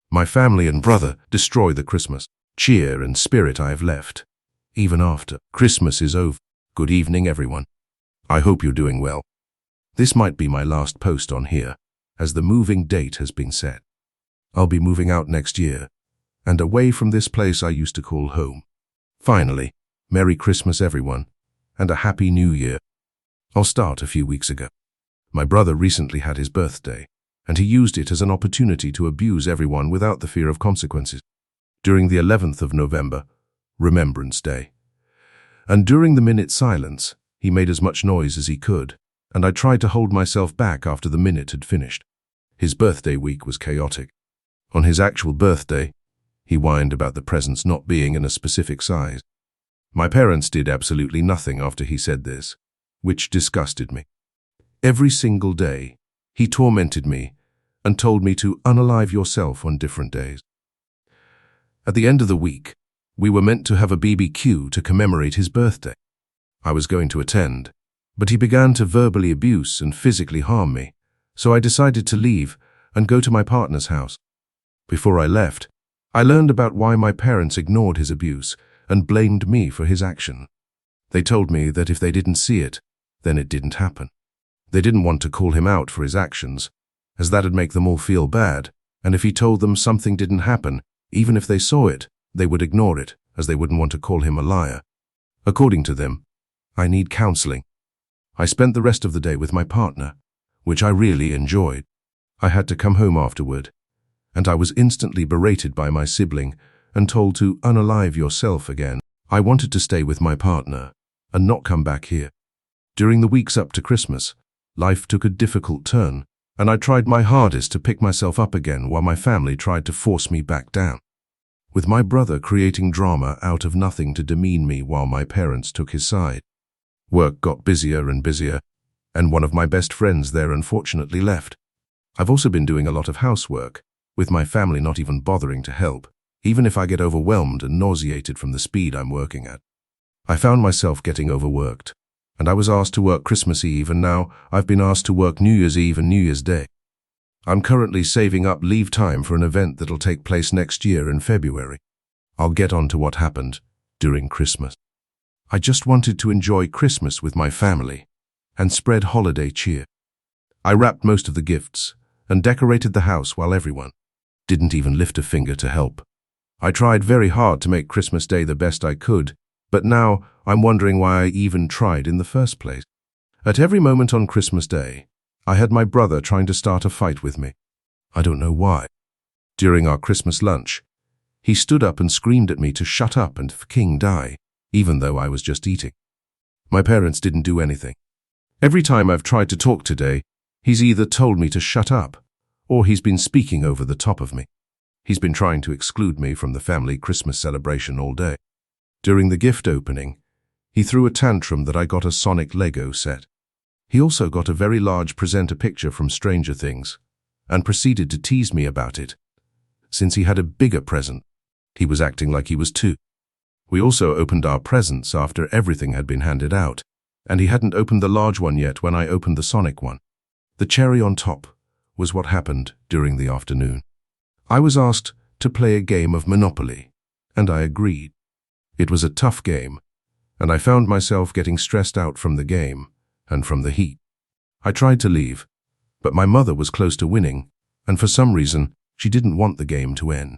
My family and brother destroy the Christmas cheer and spirit I have left, even after Christmas is over. Good evening, everyone. I hope you're doing well. This might be my last post on here, as the moving date has been set. I'll be moving out next year, and away from this place I used to call home. Finally, Merry Christmas, everyone, and a Happy New Year. I'll start a few weeks ago. My brother recently had his birthday, and he used it as an opportunity to abuse everyone without the fear of consequences. During the 11th of November, Remembrance Day, and during the minute silence, he made as much noise as he could, and I tried to hold myself back after the minute had finished. His birthday week was chaotic. On his actual birthday, he whined about the presents not being in a specific size. My parents did absolutely nothing after he said this, which disgusted me. Every single day, he tormented me and told me to unalive yourself on different days. At the end of the week, we were meant to have a BBQ to commemorate his birthday. I was going to attend, but he began to verbally abuse and physically harm me, so I decided to leave and go to my partner's house. Before I left, I learned about why my parents ignored his abuse and blamed me for his action. They told me that if they didn't see it, then it didn't happen. They didn't want to call him out for his actions, as that'd make them all feel bad, and if he told them something didn't happen, even if they saw it, they would ignore it, as they wouldn't want to call him a liar. According to them, I need counseling. I spent the rest of the day with my partner, which I really enjoyed. I had to come home afterward, and I was instantly berated by my sibling and told to unalive yourself again. I wanted to stay with my partner and not come back here. During the weeks up to Christmas, life took a difficult turn, and I tried my hardest to pick myself up again while my family tried to force me back down. With my brother creating drama out of nothing to demean me while my parents took his side. Work got busier and busier, and one of my best friends there unfortunately left. I've also been doing a lot of housework, with my family not even bothering to help, even if I get overwhelmed and nauseated from the speed I'm working at. I found myself getting overworked, and I was asked to work Christmas Eve, and now I've been asked to work New Year's Eve and New Year's Day. I'm currently saving up leave time for an event that'll take place next year in February. I'll get on to what happened during Christmas. I just wanted to enjoy Christmas with my family and spread holiday cheer. I wrapped most of the gifts and decorated the house while everyone didn't even lift a finger to help. I tried very hard to make Christmas Day the best I could, but now I'm wondering why I even tried in the first place. At every moment on Christmas Day, I had my brother trying to start a fight with me. I don't know why. During our Christmas lunch, he stood up and screamed at me to shut up and f***ing die, even though I was just eating. My parents didn't do anything. Every time I've tried to talk today, he's either told me to shut up, or he's been speaking over the top of me. He's been trying to exclude me from the family Christmas celebration all day. During the gift opening, he threw a tantrum that I got a Sonic Lego set. He also got a very large presenter picture from Stranger Things, and proceeded to tease me about it. Since he had a bigger present, he was acting like he was two. We also opened our presents after everything had been handed out, and he hadn't opened the large one yet when I opened the Sonic one. The cherry on top was what happened during the afternoon. I was asked to play a game of Monopoly, and I agreed. It was a tough game, and I found myself getting stressed out from the game and from the heat. I tried to leave, but my mother was close to winning, and for some reason, she didn't want the game to end.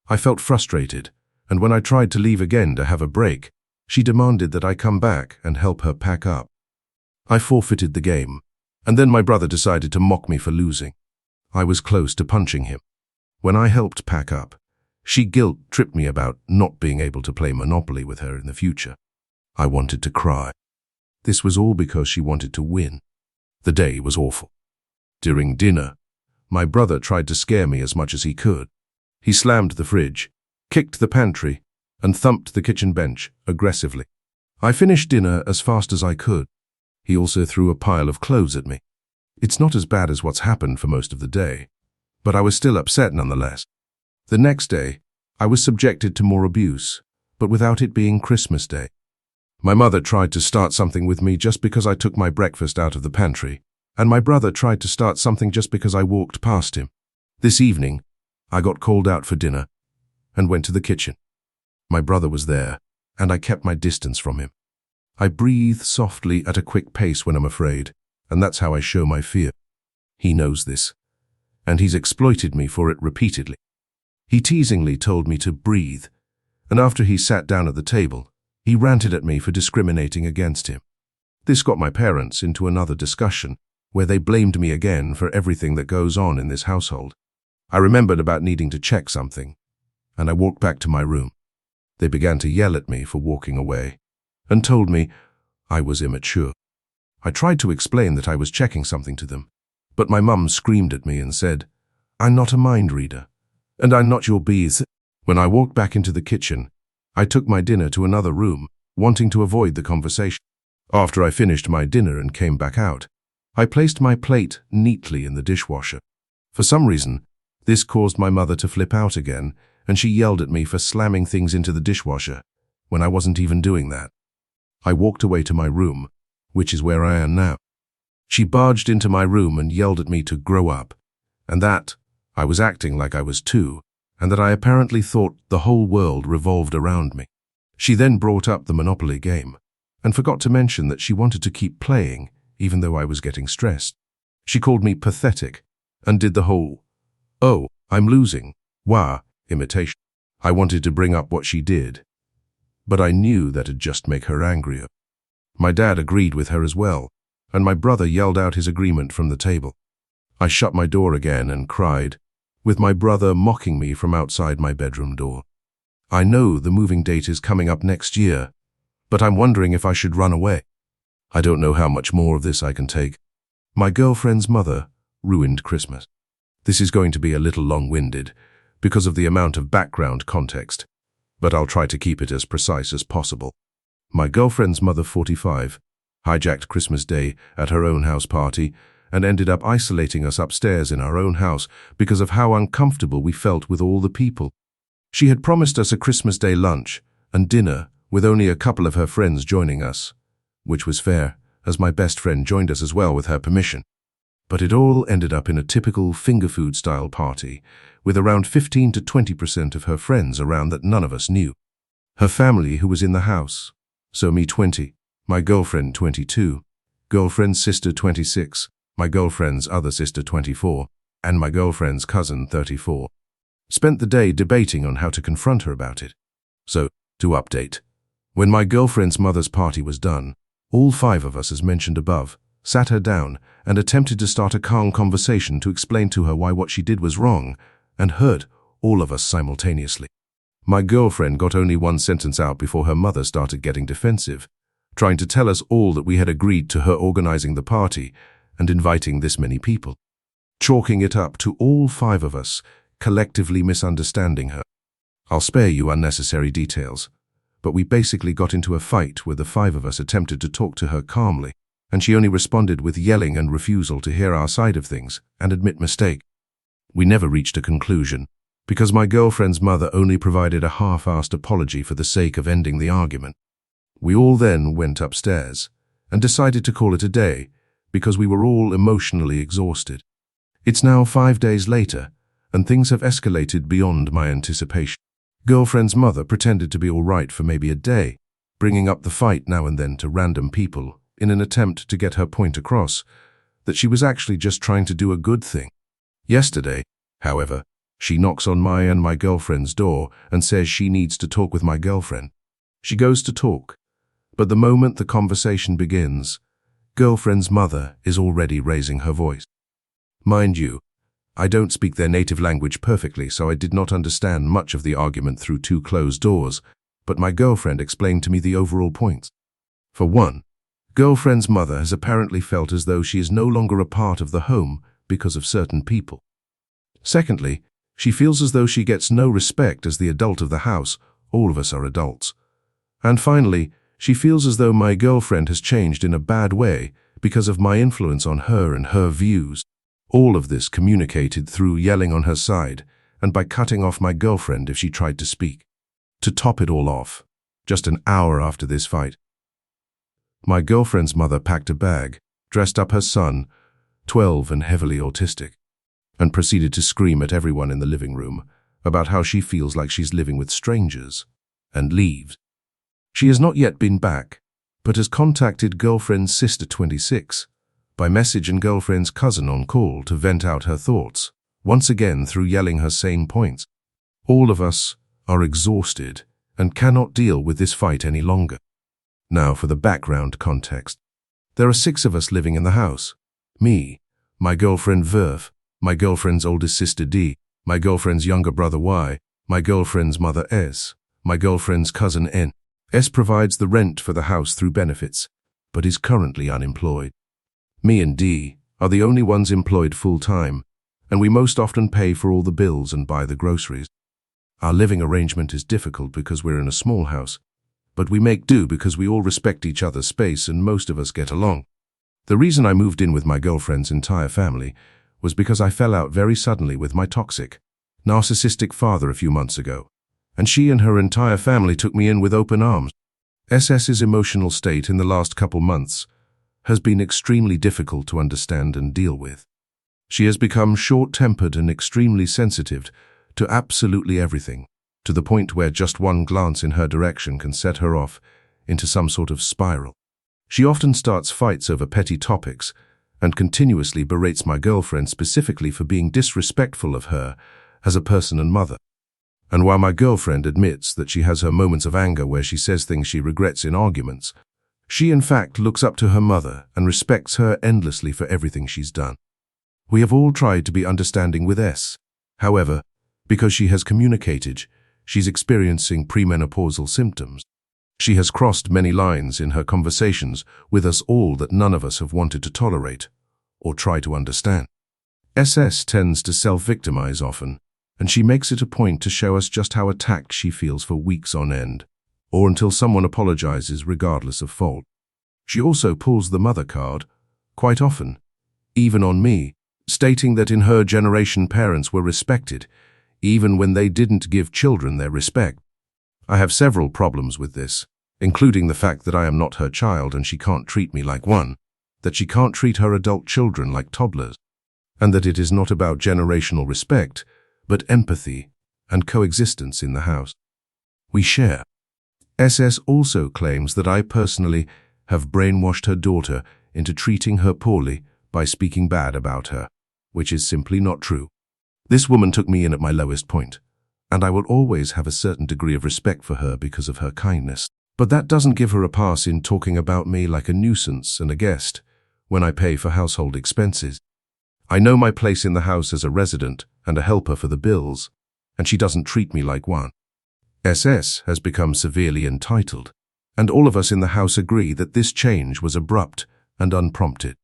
I felt frustrated, and when I tried to leave again to have a break, she demanded that I come back and help her pack up. I forfeited the game, and then my brother decided to mock me for losing. I was close to punching him. When I helped pack up, she guilt-tripped me about not being able to play Monopoly with her in the future. I wanted to cry. This was all because she wanted to win. The day was awful. During dinner, my brother tried to scare me as much as he could. He slammed the fridge, kicked the pantry, and thumped the kitchen bench aggressively. I finished dinner as fast as I could. He also threw a pile of clothes at me. It's not as bad as what's happened for most of the day, but I was still upset nonetheless. The next day, I was subjected to more abuse, but without it being Christmas Day. My mother tried to start something with me just because I took my breakfast out of the pantry, and my brother tried to start something just because I walked past him. This evening, I got called out for dinner and went to the kitchen. My brother was there, and I kept my distance from him. I breathe softly at a quick pace when I'm afraid, and that's how I show my fear. He knows this, and he's exploited me for it repeatedly. He teasingly told me to breathe, and after he sat down at the table, he ranted at me for discriminating against him. This got my parents into another discussion, where they blamed me again for everything that goes on in this household. I remembered about needing to check something, and I walked back to my room. They began to yell at me for walking away, and told me I was immature. I tried to explain that I was checking something to them, but my mum screamed at me and said, "I'm not a mind reader, and I'm not your bees." When I walked back into the kitchen, I took my dinner to another room, wanting to avoid the conversation. After I finished my dinner and came back out, I placed my plate neatly in the dishwasher. For some reason, this caused my mother to flip out again, and she yelled at me for slamming things into the dishwasher when I wasn't even doing that. I walked away to my room, which is where I am now. She barged into my room and yelled at me to grow up, and that I was acting like I was 2, and that I apparently thought the whole world revolved around me. She then brought up the Monopoly game, and forgot to mention that she wanted to keep playing, even though I was getting stressed. She called me pathetic, and did the whole, "Oh, I'm losing, wah," imitation. I wanted to bring up what she did, but I knew that'd just make her angrier. My dad agreed with her as well, and my brother yelled out his agreement from the table. I shut my door again and cried, with my brother mocking me from outside my bedroom door. I know the moving date is coming up next year, but I'm wondering if I should run away. I don't know how much more of this I can take. My girlfriend's mother ruined Christmas. This is going to be a little long-winded because of the amount of background context, but I'll try to keep it as precise as possible. My girlfriend's mother, 45, hijacked Christmas Day at her own house party and ended up isolating us upstairs in our own house because of how uncomfortable we felt with all the people. She had promised us a Christmas Day lunch and dinner with only a couple of her friends joining us, which was fair, as my best friend joined us as well with her permission. But it all ended up in a typical finger food style party, with around 15 to 20% of her friends around that none of us knew. Her family who was in the house, so me 20, my girlfriend 22, girlfriend's sister 26, my girlfriend's other sister 24, and my girlfriend's cousin 34, spent the day debating on how to confront her about it. So, to update, when my girlfriend's mother's party was done, all 5 of us, as mentioned above, sat her down and attempted to start a calm conversation to explain to her why what she did was wrong, and heard all of us simultaneously. My girlfriend got only one sentence out before her mother started getting defensive, trying to tell us all that we had agreed to her organizing the party and inviting this many people, chalking it up to all 5 of us collectively misunderstanding her. I'll spare you unnecessary details, but we basically got into a fight where the 5 of us attempted to talk to her calmly, and she only responded with yelling and refusal to hear our side of things and admit mistake. We never reached a conclusion, because my girlfriend's mother only provided a half-assed apology for the sake of ending the argument. We all then went upstairs and decided to call it a day because we were all emotionally exhausted. It's now 5 days later, and things have escalated beyond my anticipation. Girlfriend's mother pretended to be all right for maybe a day, bringing up the fight now and then to random people in an attempt to get her point across that she was actually just trying to do a good thing. Yesterday, however, she knocks on my and my girlfriend's door and says she needs to talk with my girlfriend. She goes to talk, but the moment the conversation begins, girlfriend's mother is already raising her voice. Mind you, I don't speak their native language perfectly, so I did not understand much of the argument through 2 closed doors, but my girlfriend explained to me the overall points. For one, girlfriend's mother has apparently felt as though she is no longer a part of the home because of certain people. Secondly, she feels as though she gets no respect as the adult of the house. All of us are adults. And finally, she feels as though my girlfriend has changed in a bad way because of my influence on her and her views. All of this communicated through yelling on her side and by cutting off my girlfriend if she tried to speak. To top it all off, just an hour after this fight, my girlfriend's mother packed a bag, dressed up her son, 12 and heavily autistic. and proceeded to scream at everyone in the living room about how she feels like she's living with strangers, and leaves. She has not yet been back, but has contacted girlfriend's sister 26 by message and girlfriend's cousin on call to vent out her thoughts, once again through yelling her same points. All of us are exhausted and cannot deal with this fight any longer. Now for the background context. There are 6 of us living in the house. Me, my girlfriend Verf, my girlfriend's oldest sister D, my girlfriend's younger brother Y, my girlfriend's mother S, my girlfriend's cousin N. S provides the rent for the house through benefits, but is currently unemployed. Me and D are the only ones employed full-time, and we most often pay for all the bills and buy the groceries. Our living arrangement is difficult because we're in a small house, but we make do because we all respect each other's space and most of us get along. The reason I moved in with my girlfriend's entire family was because I fell out very suddenly with my toxic, narcissistic father a few months ago, and she and her entire family took me in with open arms. SS's emotional state in the last couple months has been extremely difficult to understand and deal with. She has become short-tempered and extremely sensitive to absolutely everything, to the point where just one glance in her direction can set her off into some sort of spiral. She often starts fights over petty topics and continuously berates my girlfriend specifically for being disrespectful of her as a person and mother. And while my girlfriend admits that she has her moments of anger where she says things she regrets in arguments, she in fact looks up to her mother and respects her endlessly for everything she's done. We have all tried to be understanding with S. However, because she has communicated, she's experiencing premenopausal symptoms. She has crossed many lines in her conversations with us all that none of us have wanted to tolerate or try to understand. SS tends to self-victimize often, and she makes it a point to show us just how attacked she feels for weeks on end, or until someone apologizes regardless of fault. She also pulls the mother card, quite often, even on me, stating that in her generation parents were respected, even when they didn't give children their respect. I have several problems with this, including the fact that I am not her child and she can't treat me like one, that she can't treat her adult children like toddlers, and that it is not about generational respect, but empathy and coexistence in the house. We share. SS also claims that I personally have brainwashed her daughter into treating her poorly by speaking bad about her, which is simply not true. This woman took me in at my lowest point, and I will always have a certain degree of respect for her because of her kindness. But that doesn't give her a pass in talking about me like a nuisance and a guest when I pay for household expenses. I know my place in the house as a resident and a helper for the bills, and she doesn't treat me like one. SS has become severely entitled, and all of us in the house agree that this change was abrupt and unprompted.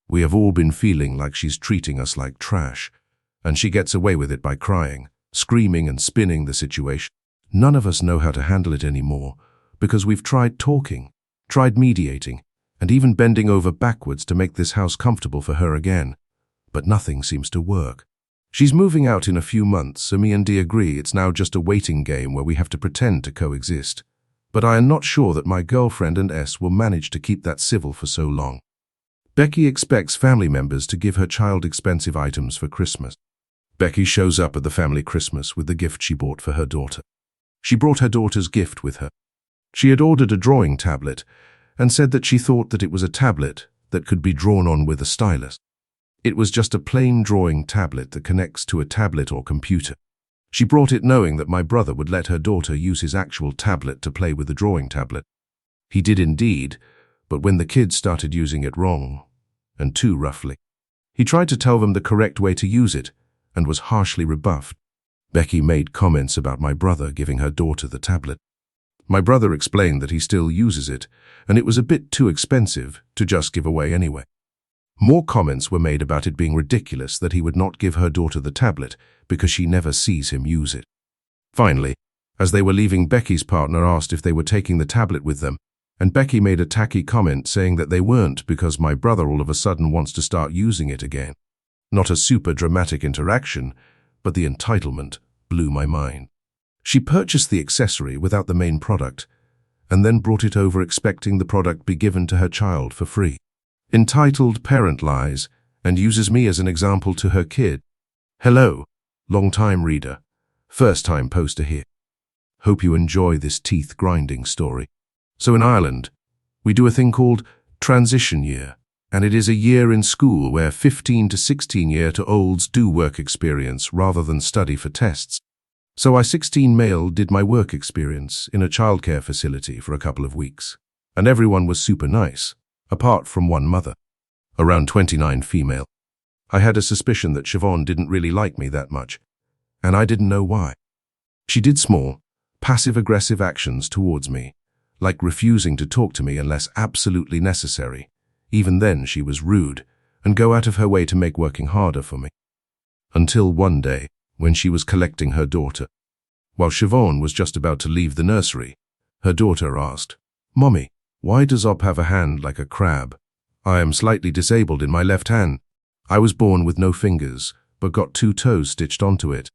We have all been feeling like she's treating us like trash, and she gets away with it by crying, screaming and spinning the situation. None of us know how to handle it anymore because we've tried talking, tried mediating, and even bending over backwards to make this house comfortable for her again, but nothing seems to work. She's moving out in a few months, so me and Dee agree it's now just a waiting game where we have to pretend to coexist. But I am not sure that my girlfriend and S will manage to keep that civil for so long. Becky expects family members to give her child expensive items for Christmas. Becky shows up at the family Christmas with the gift she bought for her daughter. She brought her daughter's gift with her. She had ordered a drawing tablet and said that she thought that it was a tablet that could be drawn on with a stylus. It was just a plain drawing tablet that connects to a tablet or computer. She brought it knowing that my brother would let her daughter use his actual tablet to play with the drawing tablet. He did indeed, but when the kids started using it wrong, and too roughly, he tried to tell them the correct way to use it and was harshly rebuffed. Becky made comments about my brother giving her daughter the tablet. My brother explained that he still uses it, and it was a bit too expensive to just give away anyway. More comments were made about it being ridiculous that he would not give her daughter the tablet because she never sees him use it. Finally, as they were leaving, Becky's partner asked if they were taking the tablet with them, and Becky made a tacky comment saying that they weren't because my brother all of a sudden wants to start using it again. Not a super dramatic interaction, but the entitlement blew my mind. She purchased the accessory without the main product, and then brought it over expecting the product be given to her child for free. Entitled parent lies and uses me as an example to her kid. Hello, long-time reader, first-time poster here. Hope you enjoy this teeth-grinding story. So in Ireland, we do a thing called transition year, and it is a year in school where 15 to 16-year-olds do work experience rather than study for tests. So I 16 male did my work experience in a childcare facility for a couple of weeks, and everyone was super nice, apart from one mother, around 29 female. I had a suspicion that Siobhan didn't really like me that much, and I didn't know why. She did small, passive-aggressive actions towards me, like refusing to talk to me unless absolutely necessary. Even then she was rude, and go out of her way to make working harder for me. Until one day, when she was collecting her daughter. While Siobhan was just about to leave the nursery, her daughter asked, "Mommy, why does Op have a hand like a crab? I am slightly disabled in my left hand. I was born with no fingers, but got 2 toes stitched onto it.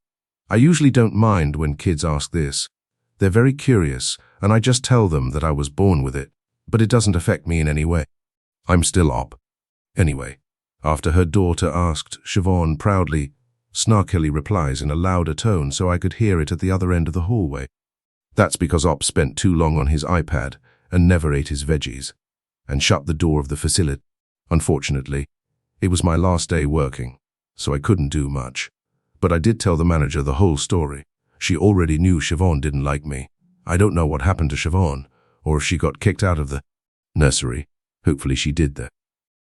I usually don't mind when kids ask this. They're very curious, and I just tell them that I was born with it, but it doesn't affect me in any way. I'm still Op." Anyway, after her daughter asked, Siobhan proudly, snarkily replies in a louder tone so I could hear it at the other end of the hallway. "That's because Op spent too long on his iPad and never ate his veggies," and shut the door of the facility. Unfortunately, it was my last day working, so I couldn't do much. But I did tell the manager the whole story. She already knew Siobhan didn't like me. I don't know what happened to Siobhan, or if she got kicked out of the nursery. Hopefully she did that.